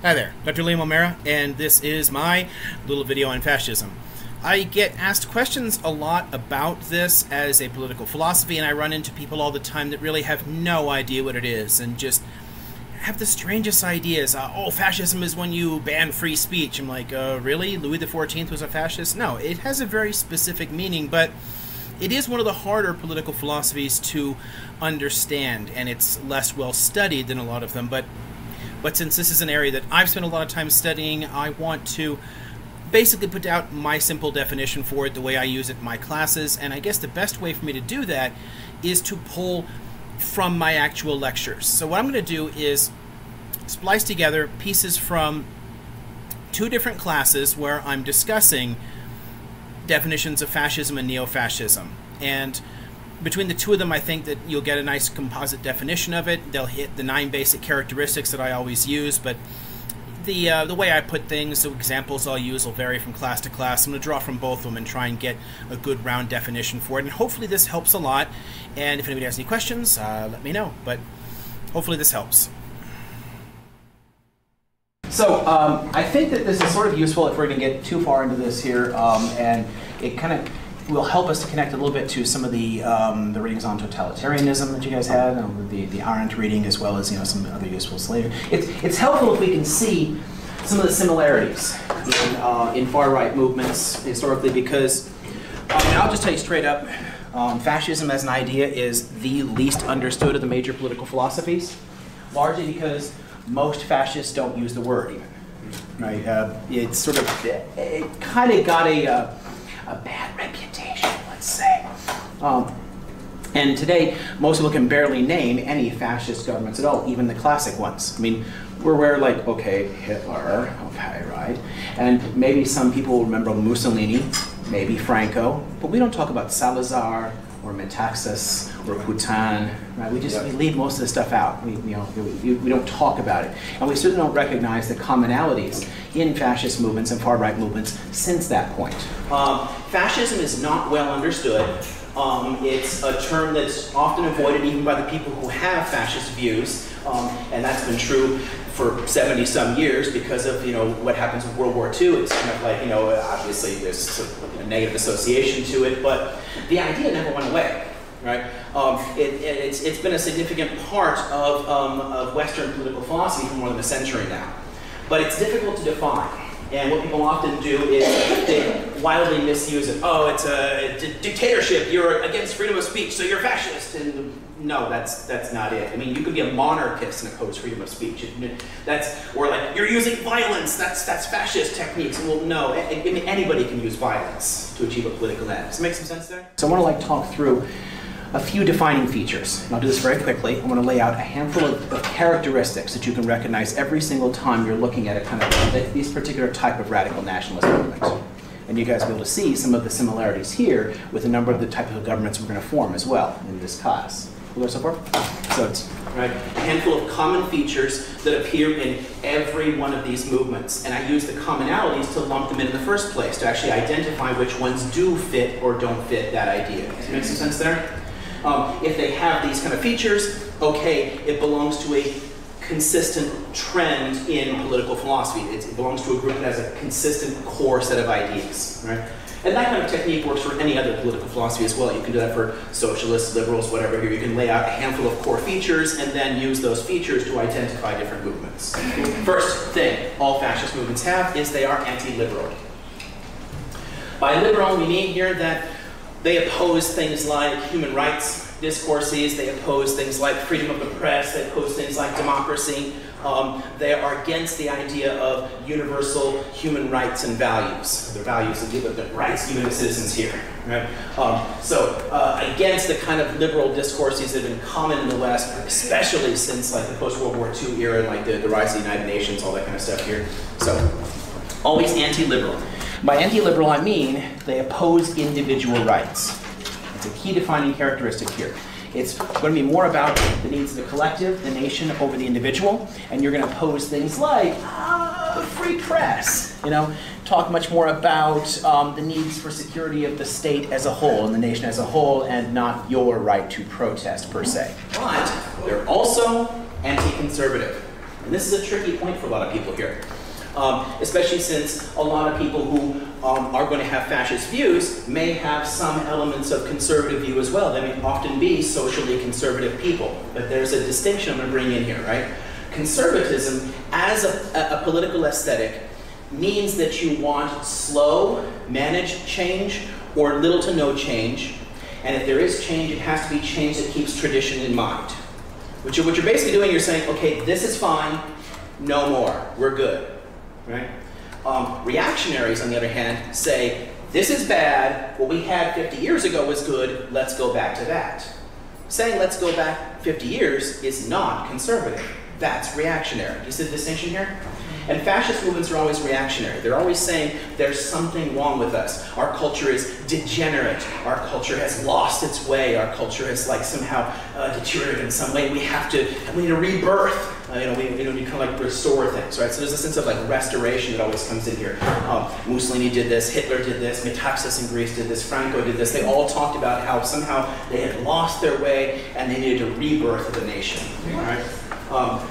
Hi there, Dr. Liam O'Mara, and this is my little video on fascism. I get asked questions a lot about this as a political philosophy, and I run into people all the time that really have no idea what it is and just have the strangest ideas. Oh, fascism is when you ban free speech. I'm like, really? Louis XIV was a fascist? No, it has a very specific meaning, but it is one of the harder political philosophies to understand, and it's less well studied than a lot of them. But since this is an area that I've spent a lot of time studying, I want to basically put out my simple definition for it, the way I use it in my classes, and I guess the best way for me to do that is to pull from my actual lectures. So what I'm going to do is splice together pieces from two different classes where I'm discussing definitions of fascism and neo-fascism. And between the two of them, I think that you'll get a nice composite definition of it. They'll hit the 9 basic characteristics that I always use, but the way I put things, the examples I'll use will vary from class to class. I'm going to draw from both of them and try and get a good round definition for it. And hopefully this helps a lot. And if anybody has any questions, let me know. But hopefully this helps. So I think that this is sort of useful if we're going to get too far into this here, and it kind of will help us to connect a little bit to some of the readings on totalitarianism that you guys had, the Arendt reading, as well as some other useful slavery. It's helpful if we can see some of the similarities in far-right movements historically, because I'll just tell you straight up, fascism as an idea is the least understood of the major political philosophies, largely because most fascists don't use the word even. Right? It's sort of, it kind of got a bad reputation, let's say. And today, most people can barely name any fascist governments at all, even the classic ones. I mean, we're aware, like, okay, Hitler, okay, right? And maybe some people remember Mussolini, maybe Franco, but we don't talk about Salazar or Metaxas or Putin, right? We leave most of the stuff out. We don't talk about it. And we certainly don't recognize the commonalities in fascist movements and far-right movements since that point. Fascism is not well understood. It's a term that's often avoided even by the people who have fascist views, and that's been true for 70-some years because of what happens with World War II. It's kind of like, obviously there's a negative association to it, but the idea never went away, right? It's been a significant part of Western political philosophy for more than a century now. But it's difficult to define. And what people often do is they wildly misuse it. Oh, it's a dictatorship. You're against freedom of speech, so you're fascist. And no, that's not it. I mean, you could be a monarchist and oppose freedom of speech. Or like, you're using violence. That's fascist techniques. Well, no, I mean, anybody can use violence to achieve a political end. Does it make some sense there? So I want to talk through a few defining features. And I'll do this very quickly. I want to lay out a handful of characteristics that you can recognize every single time you're looking at a kind of this particular type of radical nationalist movement. And you guys will be able to see some of the similarities here with a number of the types of governments we're going to form as well in this class. Cool so far? So it's right, a handful of common features that appear in every one of these movements. And I use the commonalities to lump them in the first place, to actually identify which ones do fit or don't fit that idea. Does it make some sense there? If they have these kind of features, okay, it belongs to a consistent trend in political philosophy. It belongs to a group that has a consistent core set of ideas, right? And that kind of technique works for any other political philosophy as well. You can do that for socialists, liberals, whatever. Here you can lay out a handful of core features and then use those features to identify different movements. First thing all fascist movements have is they are anti-liberal. By liberal, we mean here that they oppose things like human rights discourses, they oppose things like freedom of the press, they oppose things like democracy. They are against the idea of universal human rights and values. The values of the rights given to citizens here. Right? Against the kind of liberal discourses that have been common in the West, especially since like the post-World War II era, like the rise of the United Nations, all that kind of stuff here. So, always anti-liberal. By anti-liberal, I mean they oppose individual rights. It's a key defining characteristic here. It's going to be more about the needs of the collective, the nation, over the individual, and you're going to oppose things like free press. Talk much more about the needs for security of the state as a whole and the nation as a whole, and not your right to protest per se. But they're also anti-conservative. And this is a tricky point for a lot of people here. Especially since a lot of people who are going to have fascist views may have some elements of conservative view as well. They may often be socially conservative people. But there's a distinction I'm going to bring in here, right? Conservatism, as a political aesthetic, means that you want slow, managed change or little to no change. And if there is change, it has to be change that keeps tradition in mind. What you're basically doing, you're saying, okay, this is fine, no more, we're good. Right? Reactionaries, on the other hand, say, this is bad, what we had 50 years ago was good, let's go back to that. Saying let's go back 50 years is not conservative. That's reactionary. Do you see the distinction here? And fascist movements are always reactionary. They're always saying there's something wrong with us. Our culture is degenerate. Our culture has lost its way. Our culture has like somehow deteriorated in some way. We need a rebirth. We kind of like restore things, right? So there's a sense of like restoration that always comes in here. Mussolini did this, Hitler did this, Metaxas in Greece did this, Franco did this. They all talked about how somehow they had lost their way and they needed a rebirth of the nation, right?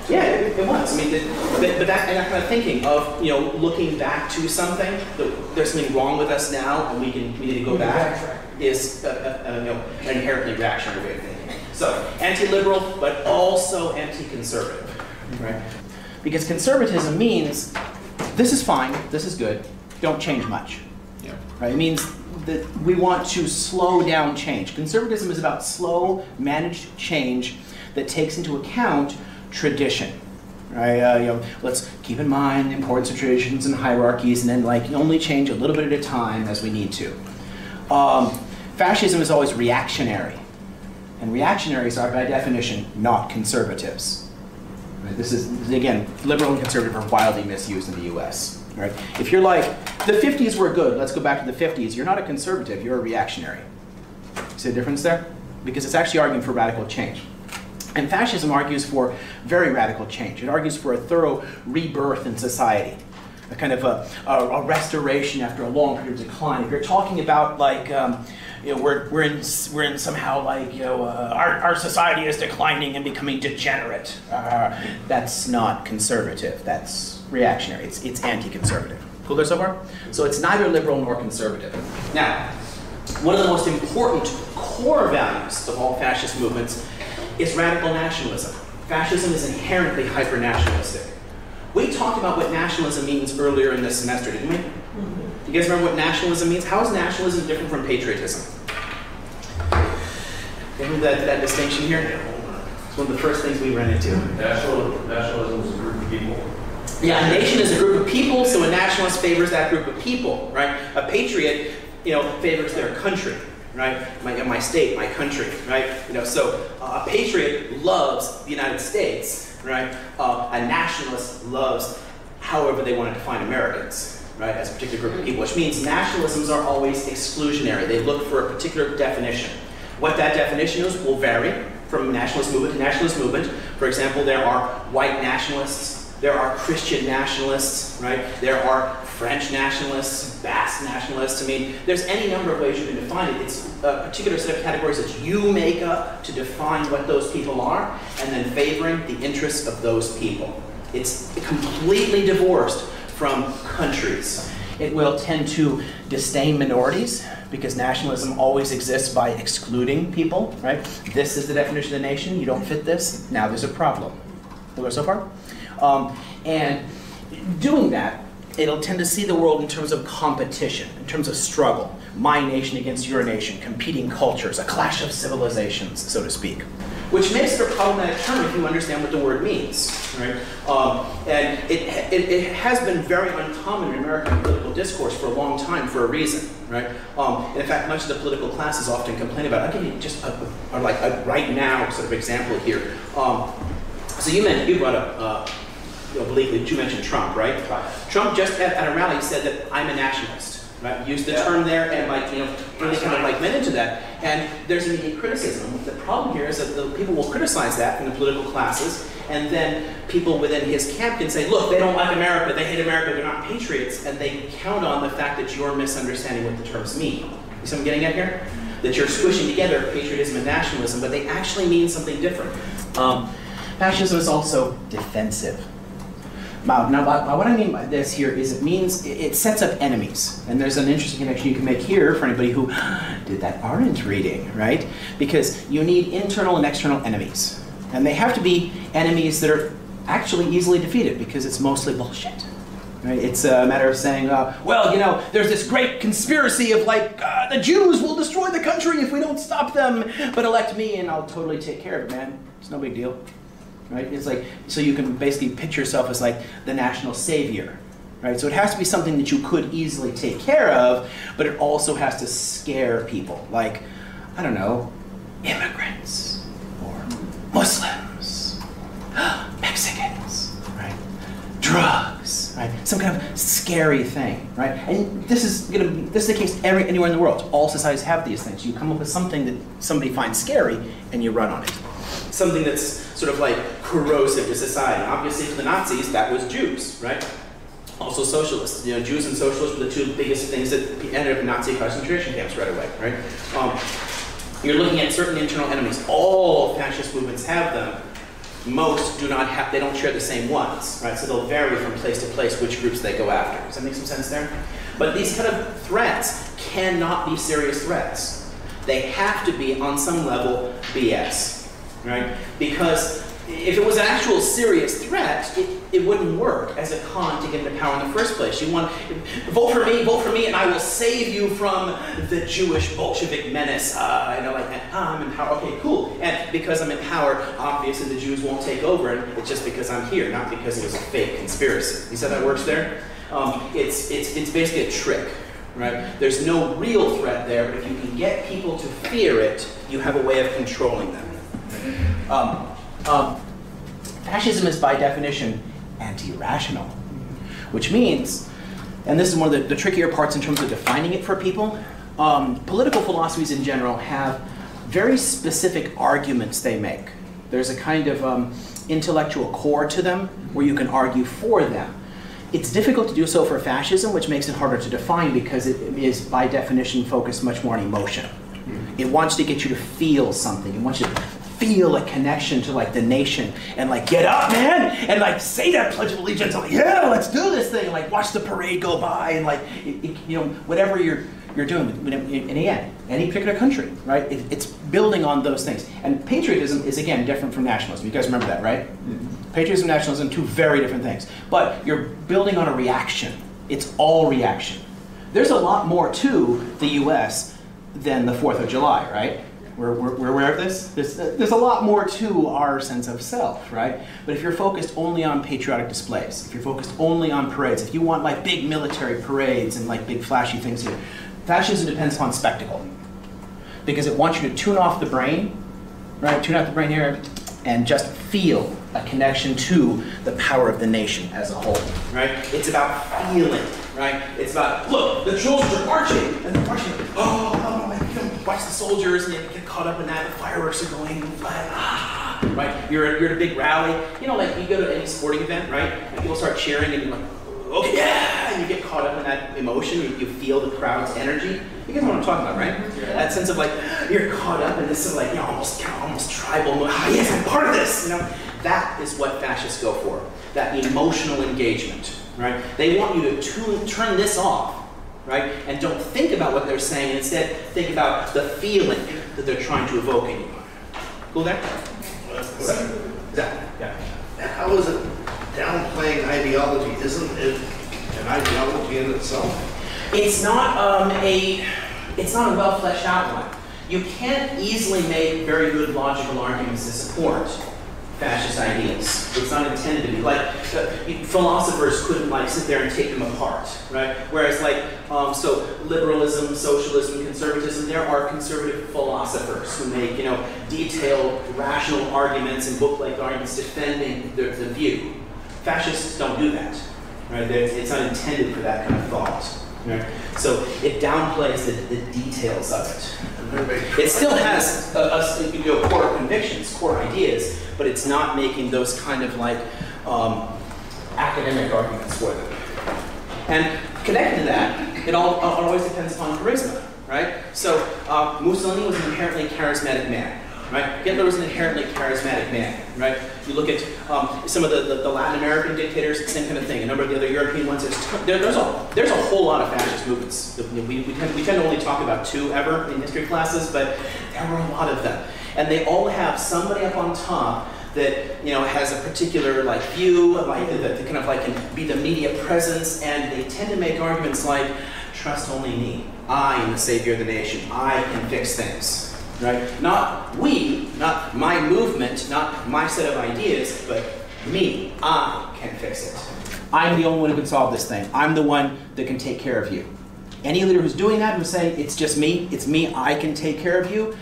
Yeah, it was. I mean, but that kind of thinking of looking back to something, there's something wrong with us now, and we need to go back, is an inherently reactionary way of thinking. So anti-liberal, but also anti-conservative, right? Because conservatism means this is fine, this is good, don't change much. Yeah. Right? It means that we want to slow down change. Conservatism is about slow, managed change that takes into account tradition, right? Let's keep in mind the importance of traditions and hierarchies, and then like only change a little bit at a time as we need to. Fascism is always reactionary, and reactionaries are by definition not conservatives. Right? This is again, liberal and conservative are wildly misused in the U.S. Right? If you're like the 50s were good, let's go back to the 50s. You're not a conservative, you're a reactionary. See the difference there? Because it's actually arguing for radical change. And fascism argues for very radical change. It argues for a thorough rebirth in society, a kind of a restoration after a long period of decline. If you're talking about like, we're in somehow like, our society is declining and becoming degenerate. That's not conservative. That's reactionary. It's anti-conservative. Cool there so far? So it's neither liberal nor conservative. Now, one of the most important core values of all fascist movements is radical nationalism. Fascism is inherently hyper-nationalistic. We talked about what nationalism means earlier in this semester, didn't we? Mm-hmm. You guys remember what nationalism means? How is nationalism different from patriotism? Remember that distinction here? It's one of the first things we ran into. Nationalism is a group of people. Yeah, a nation is a group of people, so a nationalist favors that group of people, right? A patriot, favors their country. Right, my state, my country, right? So a patriot loves the United States, right? A nationalist loves however they want to define Americans, right? As a particular group of people, which means nationalisms are always exclusionary. They look for a particular definition. What that definition is will vary from nationalist movement to nationalist movement. For example, there are white nationalists, there are Christian nationalists, right? There are French nationalists, Basque nationalists. I mean, there's any number of ways you can define it. It's a particular set of categories that you make up to define what those people are, and then favoring the interests of those people. It's completely divorced from countries. It will tend to disdain minorities, because nationalism always exists by excluding people, right? This is the definition of the nation. You don't fit this, now there's a problem. Cool so far? And doing that, it'll tend to see the world in terms of competition, in terms of struggle. My nation against your nation, competing cultures, a clash of civilizations, so to speak. Which makes it a problematic term if you understand what the word means, right? And it has been very uncommon in American political discourse for a long time for a reason, right? In fact, much of the political classes often complain about it. I'll give you just a right now sort of example here. So you brought up, you mentioned Trump, right? Trump just at a rally said that I'm a nationalist, right? Used the term there and really kind of went into that. And there's immediate criticism. The problem here is that the people will criticize that from the political classes, and then people within his camp can say, look, they don't like America, they hate America, they're not patriots, and they count on the fact that you're misunderstanding what the terms mean. You see what I'm getting at here? That you're squishing together patriotism and nationalism, but they actually mean something different. Fascism is also defensive. Now, what I mean by this here is it means it sets up enemies. And there's an interesting connection you can make here for anybody who did that Arendt reading, right? Because you need internal and external enemies. And they have to be enemies that are actually easily defeated because it's mostly bullshit. Right? It's a matter of saying, well, you know, there's this great conspiracy of like, the Jews will destroy the country if we don't stop them, but elect me and I'll totally take care of it, man. It's no big deal. Right? It's like, so you can basically picture yourself as like the national savior. Right? So it has to be something that you could easily take care of, but it also has to scare people. Like, I don't know, immigrants, or Muslims, Mexicans, right? Drugs, right? Some kind of scary thing, right? And this is the case anywhere in the world. All societies have these things. You come up with something that somebody finds scary, and you run on it. Something that's sort of like corrosive to society. Obviously, for the Nazis, that was Jews, right? Also socialists. You know, Jews and socialists were the two biggest things that ended up in Nazi concentration camps right away, right? You're looking at certain internal enemies. All fascist movements have them. Most do not have, they don't share the same ones, right? So they'll vary from place to place which groups they go after. Does that make some sense there? But these kind of threats cannot be serious threats. They have to be, on some level, BS, right? Because if it was an actual serious threat, it wouldn't work as a con to get into power in the first place. You want, vote for me, and I will save you from the Jewish Bolshevik menace. You know, like, I'm in power. Okay, cool. And because I'm in power, obviously the Jews won't take over, and it's just because I'm here, not because it was a fake conspiracy. You see how that works there? It's basically a trick, right? There's no real threat there, but if you can get people to fear it, you have a way of controlling them. Fascism is by definition anti-rational, which means, and this is one of the trickier parts in terms of defining it for people, political philosophies in general have very specific arguments they make. There's a kind of intellectual core to them where you can argue for them. It's difficult to do so for fascism, which makes it harder to define because it is by definition focused much more on emotion. It wants to get you to feel something. It wants you to feel a connection to like the nation and like get up, man, and like say that Pledge of Allegiance. Like, yeah, let's do this thing. And, like watch the parade go by and like you know, whatever you're doing. In the end, any particular country, right? It's building on those things. And patriotism is again different from nationalism. You guys remember that, right? Patriotism and nationalism, two very different things. But you're building on a reaction. It's all reaction. There's a lot more to the U.S. than the 4th of July, right? We're aware of this? There's a lot more to our sense of self, right? But if you're focused only on patriotic displays, if you're focused only on parades, if you want like big military parades and like big flashy things here, fascism depends upon spectacle. Because it wants you to tune off the brain, right? Tune out the brain here and just feel a connection to the power of the nation as a whole, right? It's about feeling, right? It's about, look, the soldiers are marching, and they're marching, oh, my God. Watch the soldiers, and you get caught up in that, the fireworks are going, right? You're at a big rally. You know, like you go to any sporting event, right? And people start cheering, and you're like, okay, yeah! And you get caught up in that emotion, you feel the crowd's energy. You guys know what I'm talking about, right? Yeah. That sense of like, you're caught up in this sort of like, you know, almost tribal, yes, I'm part of this, you know? That is what fascists go for, that emotional engagement, right? They want you to turn this off, right? And don't think about what they're saying, and instead think about the feeling that they're trying to evoke in you. Cool there? Exactly, yeah. How is it downplaying ideology? Isn't it an ideology in itself? It's not it's not a well fleshed out one. You can't easily make very good logical arguments to support fascist ideas. It's not intended to be like philosophers couldn't like sit there and take them apart, right? Whereas like so liberalism, socialism, conservatism, there are conservative philosophers who make detailed, rational arguments and book-like arguments defending the view. Fascists don't do that, right? It's not intended for that kind of thought. Right? So it downplays the details of it. It still has core convictions, core ideas, but it's not making those kind of like academic arguments for them. And connected to that, it always depends upon charisma, right? So Mussolini was an inherently charismatic man, right? Hitler was an inherently charismatic man. right? You look at some of the Latin American dictators, same kind of thing. A number of the other European ones, there's a whole lot of fascist movements. We tend to only talk about two ever in history classes, but there were a lot of them. And they all have somebody up on top that has a particular view, that kind of can be the media presence, and they tend to make arguments like, trust only me. I am the savior of the nation. I can fix things, right? Not we, not my movement, not my set of ideas, but me. I can fix it. I'm the only one who can solve this thing. I'm the one that can take care of you. Any leader who's doing that, who's saying, it's just me, it's me, I can take care of you,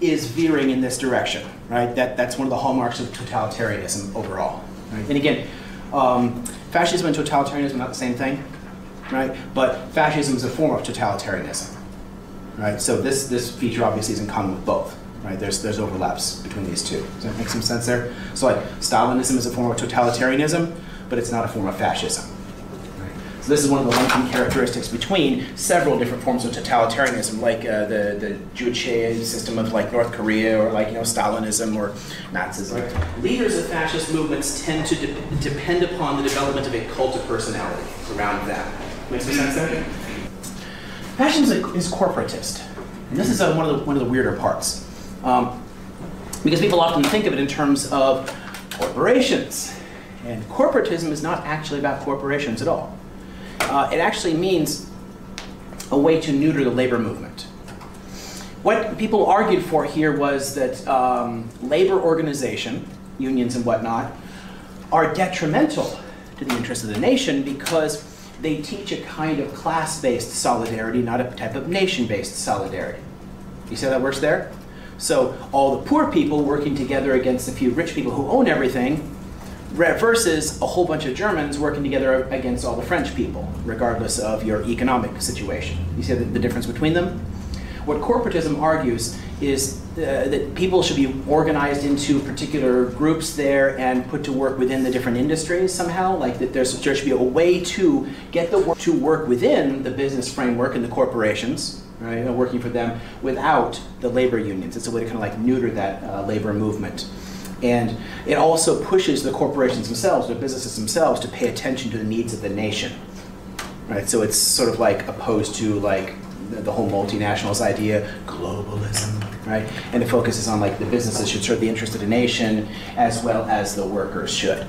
is veering in this direction, right? That's one of the hallmarks of totalitarianism overall, right? And again, fascism and totalitarianism are not the same thing, right? But fascism is a form of totalitarianism, right? So this feature obviously is in common with both, right? There's overlaps between these two. Does that make some sense there? So Stalinism is a form of totalitarianism, but it's not a form of fascism. So this is one of the linking characteristics between several different forms of totalitarianism, like the Juche system of North Korea, or Stalinism or Nazism. Right. Leaders of fascist movements tend to depend upon the development of a cult of personality around them. Makes sense there? Fascism is corporatist, and this is one of the weirder parts, because people often think of it in terms of corporations, and corporatism is not actually about corporations at all. It actually means a way to neuter the labor movement. What people argued for here was that labor organization, unions and whatnot, are detrimental to the interests of the nation because they teach a kind of class-based solidarity, not a type of nation-based solidarity. You see how that works there? So all the poor people working together against a few rich people who own everything, versus a whole bunch of Germans working together against all the French people, regardless of your economic situation. You see the difference between them? What corporatism argues is that people should be organized into particular groups there and put to work within the different industries somehow, that there should be a way to get the work to work within the business framework and the corporations, right, working for them without the labor unions. It's a way to kind of neuter that labor movement. And it also pushes the corporations themselves, the businesses themselves, to pay attention to the needs of the nation, right? So it's sort of opposed to the whole multinationals idea, globalism, right? And it focuses on the businesses should serve the interest of the nation as well as the workers should.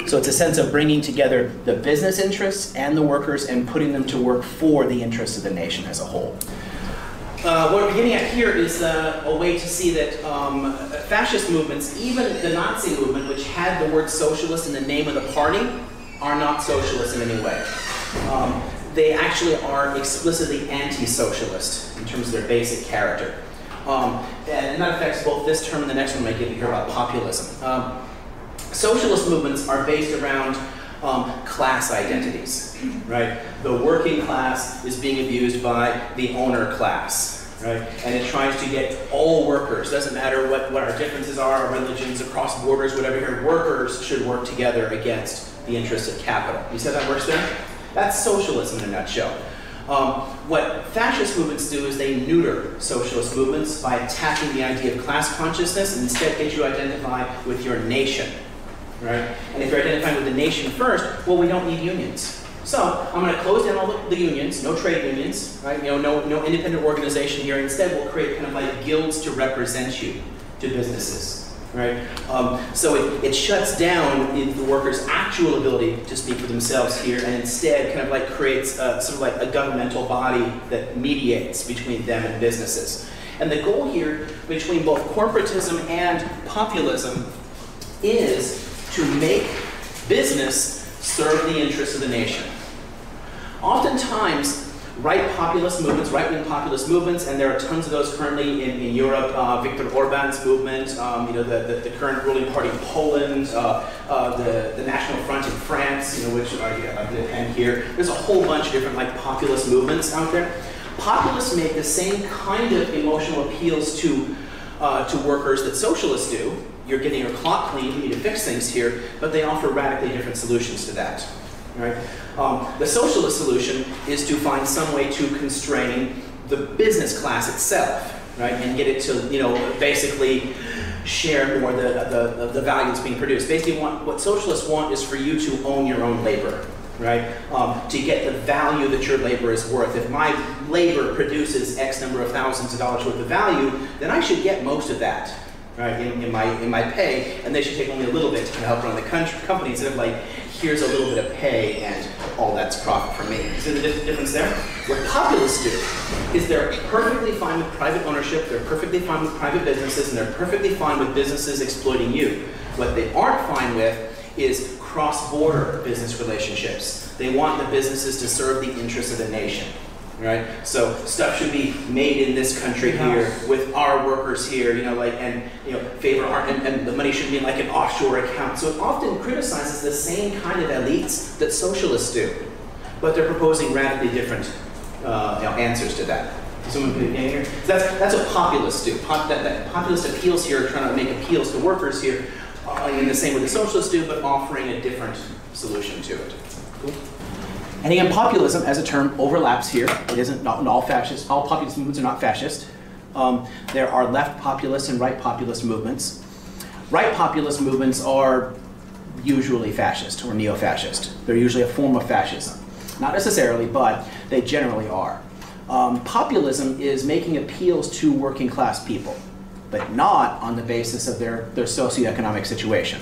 So it's a sense of bringing together the business interests and the workers and putting them to work for the interests of the nation as a whole. What we're getting at here is a way to see that fascist movements, even the Nazi movement, which had the word socialist in the name of the party, are not socialist in any way. They actually are explicitly anti-socialist in terms of their basic character. And that affects both this term and the next one I give you here about populism. Socialist movements are based around class identities, right? The working class is being abused by the owner class, right? And it tries to get all workers, doesn't matter what our differences are, our religions, across borders, whatever here, workers should work together against the interests of capital. You see how that works there? That's socialism in a nutshell. What fascist movements do is they neuter socialist movements by attacking the idea of class consciousness and instead get you to identify with your nation. Right? And if you're identifying with the nation first, well, we don't need unions. So I'm going to close down all the unions, no trade unions, right? No independent organization here. Instead, we'll create kind of guilds to represent you to businesses, right? So it shuts down the workers' actual ability to speak for themselves here, and instead kind of creates sort of a governmental body that mediates between them and businesses. And the goal here between both corporatism and populism is to make business serve the interests of the nation. Oftentimes, right-wing populist movements, and there are tons of those currently in Europe. Viktor Orban's movement, the current ruling party in Poland, the National Front in France, which I have the pen here. There's a whole bunch of different populist movements out there. Populists make the same kind of emotional appeals to workers that socialists do. You're getting your clock clean, you need to fix things here, but they offer radically different solutions to that. Right? The socialist solution is to find some way to constrain the business class itself, right, and get it to basically share more the value that's being produced. Basically, what socialists want is for you to own your own labor, right? To get the value that your labor is worth. If my labor produces X number of thousands of dollars worth of value, then I should get most of that, right, in my pay, and they should take only a little bit to help run the company instead of like, here's a little bit of pay and all that's profit for me. See the difference there? What populists do is they're perfectly fine with private ownership, they're perfectly fine with private businesses, and they're perfectly fine with businesses exploiting you. What they aren't fine with is cross-border business relationships. They want the businesses to serve the interests of the nation. Right? So stuff should be made in this country here with our workers here, favor our, and the money should be in like an offshore account. So it often criticizes the same kind of elites that socialists do, but they're proposing radically different answers to that. Someone put it in here? So that's what populists do. That populist appeals here, trying to make appeals to workers here, in the same way the socialists do, but offering a different solution to it. Cool. And again, populism as a term overlaps here. It isn't not all fascist. All populist movements are not fascist. There are left populist and right populist movements. Right populist movements are usually fascist or neo-fascist. They're usually a form of fascism. Not necessarily, but they generally are. Populism is making appeals to working class people, but not on the basis of their socioeconomic situation.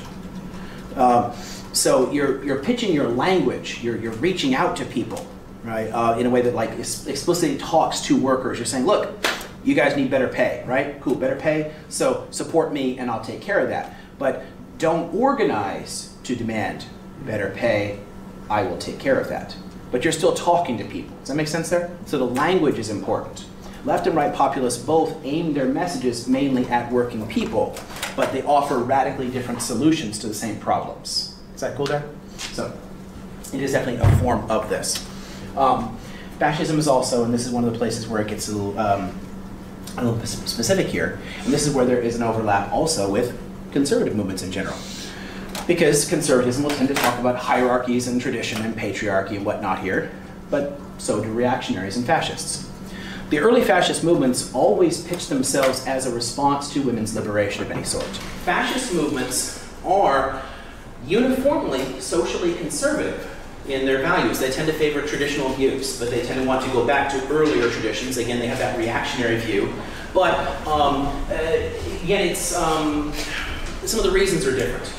So you're pitching your language, you're reaching out to people, right, in a way that like explicitly talks to workers. You're saying, look, you guys need better pay, right? Cool, better pay, so support me and I'll take care of that. But don't organize to demand better pay, I will take care of that. But you're still talking to people. Does that make sense there? So the language is important. Left and right populists both aim their messages mainly at working people, but they offer radically different solutions to the same problems. Is that cool there? So it is definitely a form of this. Fascism is also, and this is one of the places where it gets a little specific here, and this is where there is an overlap also with conservative movements in general. Because conservatism will tend to talk about hierarchies and tradition and patriarchy and whatnot here, but so do reactionaries and fascists. The early fascist movements always pitched themselves as a response to women's liberation of any sort. Fascist movements are uniformly socially conservative in their values. They tend to favor traditional views, but they tend to want to go back to earlier traditions. Again, they have that reactionary view. But again, it's some of the reasons are different.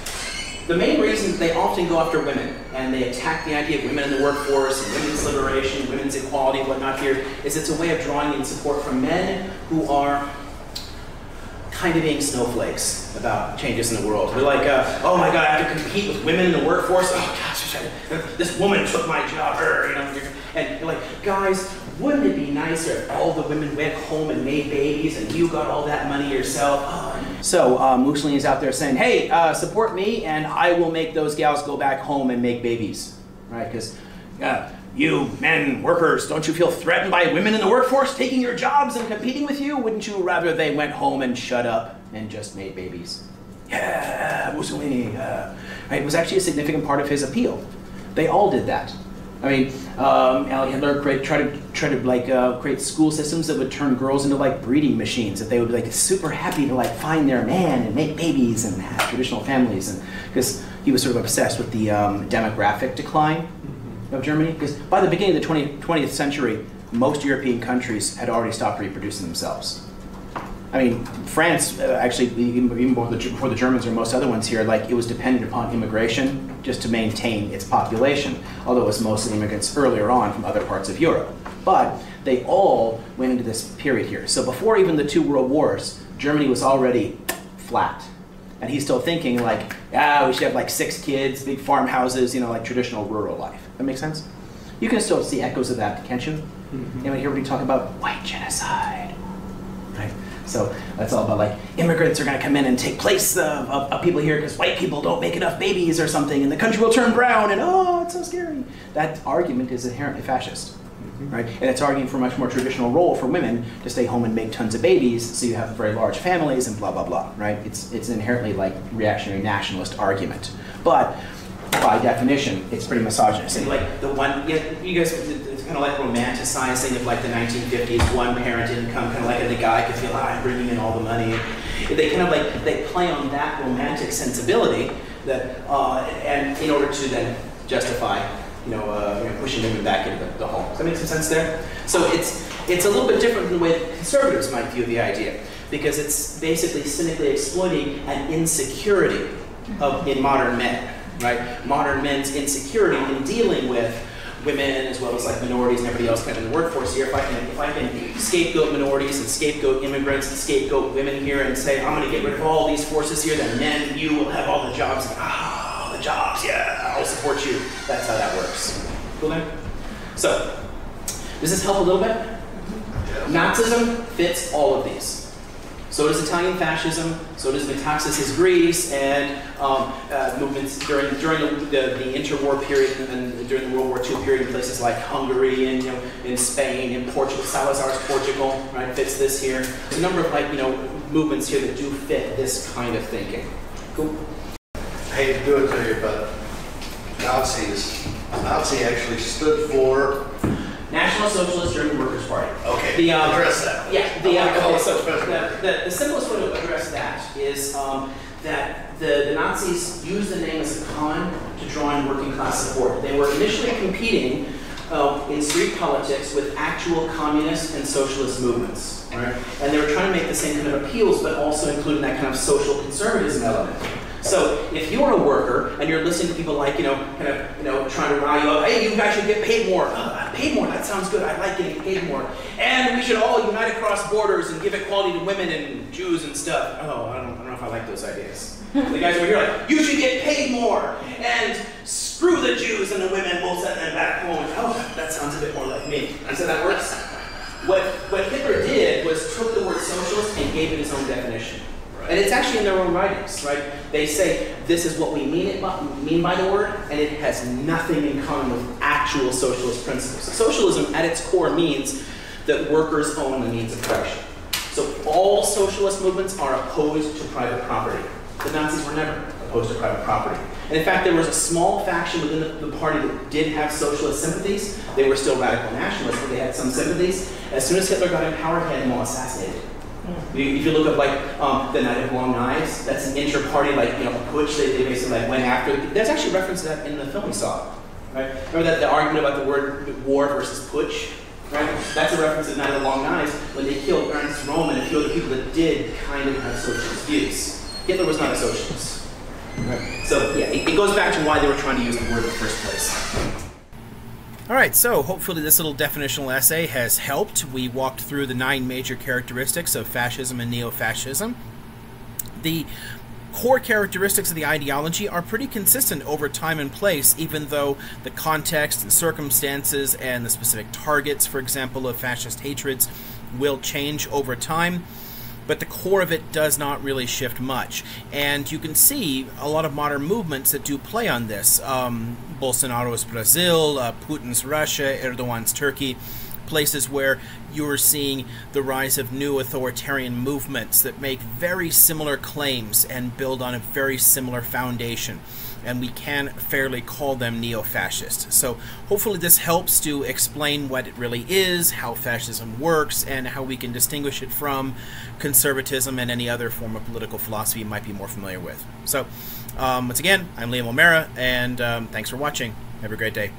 The main reason they often go after women, and they attack the idea of women in the workforce, and women's liberation, women's equality, and whatnot here, is it's a way of drawing in support from men who are kind of being snowflakes about changes in the world. They're like, oh my God, I have to compete with women in the workforce. Oh gosh, this woman took my job. And you're like, guys, wouldn't it be nicer if all the women went home and made babies and you got all that money yourself? Oh. So Mussolini's out there saying, hey, support me and I will make those gals go back home and make babies, right? Because you men, workers, don't you feel threatened by women in the workforce taking your jobs and competing with you? Wouldn't you rather they went home and shut up and just made babies? Yeah, Mussolini. Right? It was actually a significant part of his appeal. They all did that. I mean, Hitler tried to create school systems that would turn girls into like breeding machines. That they would be like super happy to like find their man and make babies and have traditional families, and because he was sort of obsessed with the demographic decline of Germany. Because by the beginning of the 20th century, most European countries had already stopped reproducing themselves. I mean, France actually, even before the Germans or most other ones here, like it was dependent upon immigration just to maintain its population, although it was mostly immigrants earlier on from other parts of Europe. But they all went into this period here. So before even the 2 world wars, Germany was already flat. And he's still thinking like, we should have like 6 kids, big farmhouses, like traditional rural life. That makes sense? You can still see echoes of that, can't you? Mm-hmm. Anyone hear when you talk about white genocide? Right? So that's all about like immigrants are going to come in and take place of people here because white people don't make enough babies or something and the country will turn brown and oh, it's so scary. That argument is inherently fascist, right? And it's arguing for a much more traditional role for women to stay home and make tons of babies so you have very large families and blah, blah, blah, right? It's an inherently like reactionary nationalist argument. But by definition, it's pretty misogynist. And like the one, you guys, kind of like romanticizing of like the 1950s one-parent income, kind of like the guy could feel, I'm bringing in all the money. They kind of like, they play on that romantic sensibility that, and in order to then justify, pushing women back into the home. Does that make some sense there? So it's a little bit different than the way that conservatives might view the idea, because it's basically cynically exploiting an insecurity in modern men, right? Modern men's insecurity in dealing with women as well as like minorities and everybody else kind of in the workforce here. If I can scapegoat minorities and scapegoat immigrants and scapegoat women here and say, I'm going to get rid of all these forces here, then men, you will have all the jobs. The jobs, yeah, I'll support you. That's how that works. Cool then? So, does this help a little bit? Nazism fits all of these. So does Italian fascism, so does Neofascism Greece, and movements during the interwar period and during the World War II period in places like Hungary and in Spain and Portugal. Salazar's Portugal, right, fits this here. There's a number of movements here that do fit this kind of thinking. Cool. I hate to do it to you, but Nazi actually stood for National Socialist German Workers' Party. Okay, address that. Yeah, the simplest way to address that is that the Nazis used the name as a con to draw in working class support. They were initially competing in street politics with actual communist and socialist movements, right? And they were trying to make the same kind of appeals, but also including that kind of social conservatism element. So if you're a worker and you're listening to people like, trying to rile you up, hey, you guys should get paid more. Paid more, that sounds good. I like getting paid more. And we should all unite across borders and give equality to women and Jews and stuff. Oh, I don't know if I like those ideas. The guys over here are like, you should get paid more. And screw the Jews and the women, we'll send them back home. Oh, that sounds a bit more like me. And so that works. What Hitler did was took the word socialist and gave it its own definition. And it's actually in their own writings, right? They say, this is what we mean by the word, and it has nothing in common with actual socialist principles. Socialism, at its core, means that workers own the means of production. So all socialist movements are opposed to private property. The Nazis were never opposed to private property. And in fact, there was a small faction within the party that did have socialist sympathies. They were still radical nationalists, but they had some sympathies. As soon as Hitler got in power, he had them all assassinated. If you look up like the Night of Long Knives, that's an inter-party putsch. They basically went after. There's actually reference to that in the film we saw, right? Remember that the argument about the word war versus putsch, right? That's a reference to Night of Long Knives when they killed Ernst Röhm and a few other people that did kind of have socialist views. Hitler was not a socialist, right? So yeah, it goes back to why they were trying to use the word in the first place. Alright, so hopefully this little definitional essay has helped. We walked through the 9 major characteristics of fascism and neo-fascism. The core characteristics of the ideology are pretty consistent over time and place, even though the context and circumstances and the specific targets, for example, of fascist hatreds will change over time. But the core of it does not really shift much. And you can see a lot of modern movements that do play on this. Bolsonaro's Brazil, Putin's Russia, Erdogan's Turkey, places where you're seeing the rise of new authoritarian movements that make very similar claims and build on a very similar foundation. And we can fairly call them neo-fascist. So hopefully this helps to explain what it really is, how fascism works, and how we can distinguish it from conservatism and any other form of political philosophy you might be more familiar with. So once again, I'm Liam O'Mara, and thanks for watching. Have a great day.